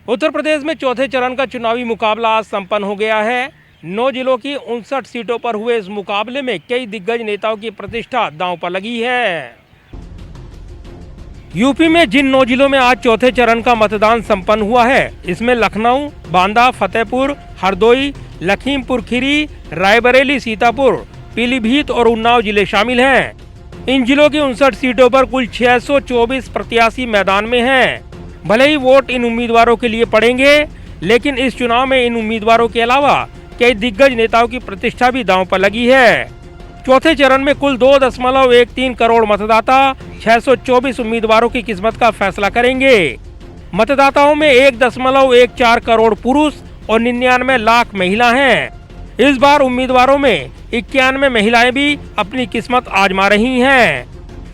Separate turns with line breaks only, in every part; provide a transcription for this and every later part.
उत्तर प्रदेश में चौथे चरण का चुनावी मुकाबला आज संपन्न हो गया है। 9 जिलों की 59 सीटों पर हुए इस मुकाबले में कई दिग्गज नेताओं की प्रतिष्ठा दांव पर लगी है। यूपी में जिन 9 जिलों में आज चौथे चरण का मतदान संपन्न हुआ है, इसमें लखनऊ, बांदा, फतेहपुर, हरदोई, लखीमपुर खीरी, रायबरेली, सीतापुर, पीलीभीत और उन्नाव जिले शामिल हैं। इन जिलों की 59 सीटों पर कुल 624 प्रत्याशी मैदान में हैं। भले ही वोट इन उम्मीदवारों के लिए पड़ेंगे, लेकिन इस चुनाव में इन उम्मीदवारों के अलावा कई दिग्गज नेताओं की प्रतिष्ठा भी दांव पर लगी है। चौथे चरण में कुल 2.13 करोड़ मतदाता 624 उम्मीदवारों की किस्मत का फैसला करेंगे। मतदाताओं में 1.14 करोड़ पुरुष और 99 लाख महिला हैं। इस बार उम्मीदवारों में 91 महिलाएं भी अपनी किस्मत आजमा रही हैं।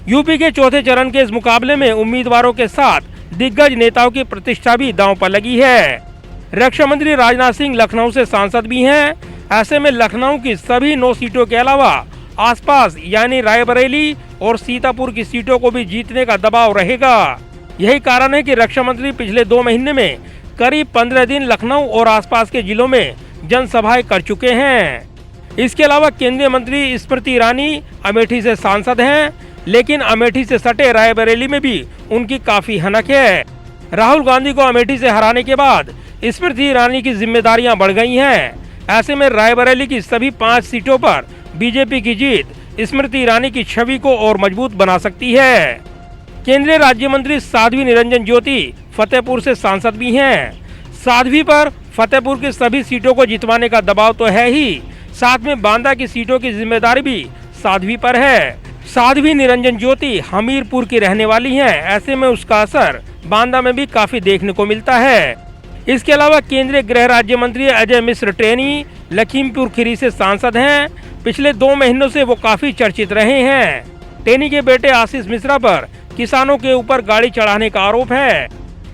यूपी के चौथे चरण के इस मुकाबले में उम्मीदवारों के साथ दिग्गज नेताओं की प्रतिष्ठा भी दांव पर लगी है। रक्षा मंत्री राजनाथ सिंह लखनऊ से सांसद भी हैं। ऐसे में लखनऊ की सभी 9 सीटों के अलावा आसपास यानी रायबरेली और सीतापुर की सीटों को भी जीतने का दबाव रहेगा। यही कारण है कि रक्षा मंत्री पिछले 2 महीने में करीब 15 दिन लखनऊ और आसपास के जिलों में जनसभाएं कर चुके हैं। इसके अलावा केंद्रीय मंत्री स्मृति ईरानी अमेठी से सांसद हैं, लेकिन अमेठी से सटे रायबरेली में भी उनकी काफी हनक है। राहुल गांधी को अमेठी से हराने के बाद स्मृति ईरानी की जिम्मेदारियां बढ़ गई हैं। ऐसे में रायबरेली की सभी 5 सीटों पर बीजेपी की जीत स्मृति ईरानी की छवि को और मजबूत बना सकती है। केंद्रीय राज्य मंत्री साध्वी निरंजन ज्योति फतेहपुर से सांसद भी हैं। साध्वी पर फतेहपुर की सभी सीटों को जितवाने का दबाव तो है ही, साथ में बांदा की सीटों की जिम्मेदारी भी साध्वी पर है। साध्वी निरंजन ज्योति हमीरपुर की रहने वाली हैं। ऐसे में उसका असर बांदा में भी काफी देखने को मिलता है। इसके अलावा केंद्रीय गृह राज्य मंत्री अजय मिश्र टेनी लखीमपुर खीरी से सांसद हैं। पिछले 2 महीनों से वो काफी चर्चित रहे हैं। टेनी के बेटे आशीष मिश्रा पर किसानों के ऊपर गाड़ी चढ़ाने का आरोप है।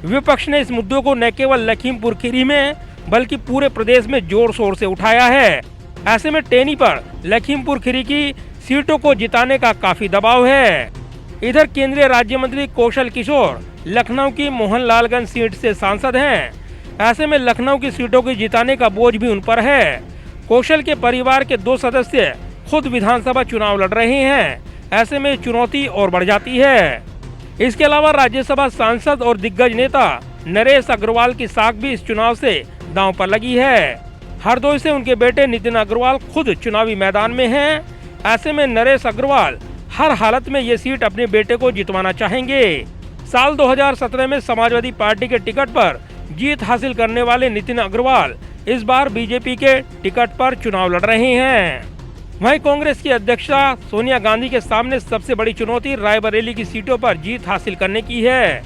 विपक्ष ने इस मुद्दे को न केवल लखीमपुर खीरी में बल्कि पूरे प्रदेश में जोर शोर से उठाया है। ऐसे में टेनी पर लखीमपुर खीरी की सीटों को जिताने का काफी दबाव है। इधर केंद्रीय राज्य मंत्री कौशल किशोर लखनऊ की मोहनलालगंज सीट से सांसद हैं। ऐसे में लखनऊ की सीटों को जिताने का बोझ भी उन पर है। कौशल के परिवार के 2 सदस्य खुद विधानसभा चुनाव लड़ रहे हैं। ऐसे में चुनौती और बढ़ जाती है। इसके अलावा राज्यसभा सांसद और दिग्गज नेता नरेश अग्रवाल की साख भी इस चुनाव से दांव पर लगी है। हरदोई से उनके बेटे नितिन अग्रवाल खुद चुनावी मैदान में हैं। ऐसे में नरेश अग्रवाल हर हालत में ये सीट अपने बेटे को जितवाना चाहेंगे। साल 2017 में समाजवादी पार्टी के टिकट पर जीत हासिल करने वाले नितिन अग्रवाल इस बार बीजेपी के टिकट पर चुनाव लड़ रहे हैं। वहीं कांग्रेस की अध्यक्षा सोनिया गांधी के सामने सबसे बड़ी चुनौती रायबरेली की सीटों पर जीत हासिल करने की है।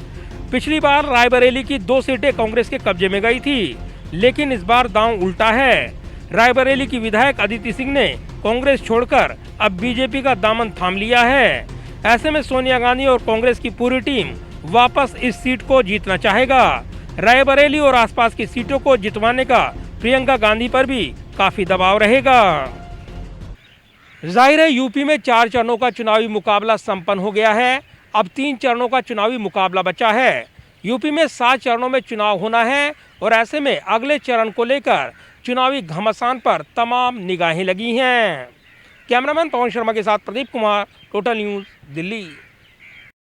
पिछली बार रायबरेली की 2 सीटें कांग्रेस के कब्जे में गई थी, लेकिन इस बार दांव उल्टा है। रायबरेली की विधायक अदिति सिंह ने कांग्रेस छोड़कर अब बीजेपी का दामन थाम लिया है। ऐसे में सोनिया गांधी और कांग्रेस की पूरी टीम वापस इस सीट को जीतना चाहेगा। रायबरेली और आसपास की सीटों को जितवाने का प्रियंका गांधी पर भी काफी दबाव रहेगा। जाहिर है यूपी में 4 चरणों का चुनावी मुकाबला संपन्न हो गया है। अब 3 चरणों का चुनावी मुकाबला बचा है। यूपी में 7 चरणों में चुनाव होना है और ऐसे में अगले चरण को लेकर चुनावी घमासान पर तमाम निगाहें लगी हैं। कैमरामैन पवन शर्मा के साथ प्रदीप कुमार, टोटल न्यूज़, दिल्ली।